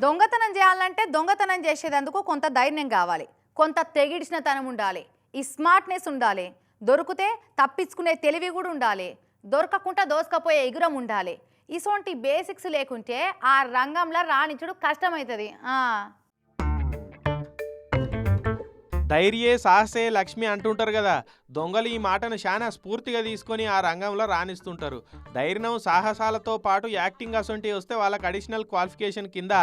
దొంగతనం చేయాలంటే దొంగతనం చేసేందుకు కొంత ధైర్యం కావాలి, కొంత తెగిడిచినతనం ఉండాలి, ఈ స్మార్ట్నెస్ ఉండాలి, దొరికితే తప్పించుకునే తెలివి కూడా ఉండాలి, దొరకకుండా దోసుకపోయే ఎగురం ఉండాలి. ఇసొంటి బేసిక్స్ లేకుంటే ఆ రంగంలో రాణించుడు కష్టమవుతుంది. ధైర్యే సాహసే లక్ష్మి అంటుంటారు కదా. దొంగలు ఈ మాటను చాలా స్ఫూర్తిగా తీసుకొని ఆ రంగంలో రాణిస్తుంటారు. ధైర్యం సాహసాలతో పాటు యాక్టింగ్ అసొంటివి వస్తే వాళ్ళకి అడిషనల్ క్వాలిఫికేషన్ కింద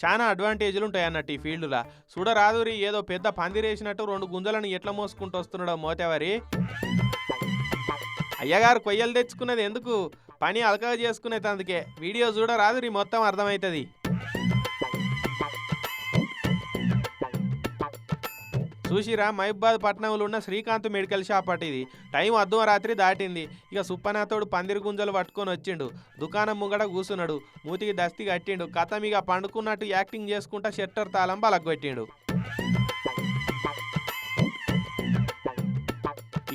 చాలా అడ్వాంటేజ్లు ఉంటాయి అన్నట్టు ఈ ఫీల్డ్లో. చూడరాదురి ఏదో పెద్ద పందిరేసినట్టు 2 గుంజలను ఎట్లా మోసుకుంటూ వస్తున్నాడో మోతేవారి. అయ్యగారు కొయ్యలు తెచ్చుకున్నది ఎందుకు, పని అలకగా చేసుకునేది అందుకే. వీడియో చూడరాదురి మొత్తం అర్థమవుతుంది. చూసిరా, మహబూబాద్ పట్టణంలో ఉన్న శ్రీకాంత్ మెడికల్ షాప్ అటు ఇది. టైం అర్ధరాత్రి దాటింది. ఇక సుప్పనాథోడు పందిరి గుంజలు పట్టుకొని వచ్చిండు. దుకాణం ముంగడ కూసున్నాడు. మూతికి దస్తి కట్టిండు. కథం ఇక పండుకున్నట్టు యాక్టింగ్ చేసుకుంటా షట్టర్ తాళం బలగొట్టిండు.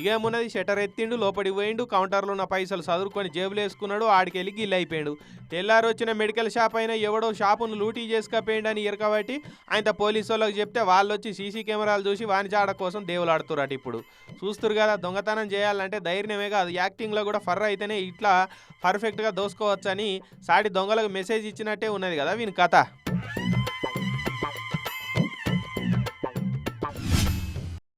ఇకేమున్నది, షటర్ ఎత్తిండు, లోపలికి పోయిండు. కౌంటర్లో ఉన్న పైసలు చదువుకొని జేబులు వేసుకున్నాడు. ఆడికెళ్ళి గిల్లు అయిపోయాడు. తెల్లారు వచ్చిన మెడికల్ షాప్ అయినా ఎవడో షాపును లూటీ చేసుకపోయిండు అని ఎరకబట్టి ఆయన పోలీసు వాళ్ళకి చెప్తే వాళ్ళు వచ్చి సీసీ కెమెరాలు చూసి వాణిజాడ కోసం దేవులాడుతున్నారు. ఇప్పుడు చూస్తురు కదా, దొంగతనం చేయాలంటే ధైర్యమే కాదు, యాక్టింగ్లో కూడా ఫర్ర అయితేనే ఇట్లా పర్ఫెక్ట్గా దోసుకోవచ్చని సాటి దొంగలకు మెసేజ్ ఇచ్చినట్టే ఉన్నది కదా వీని కథ.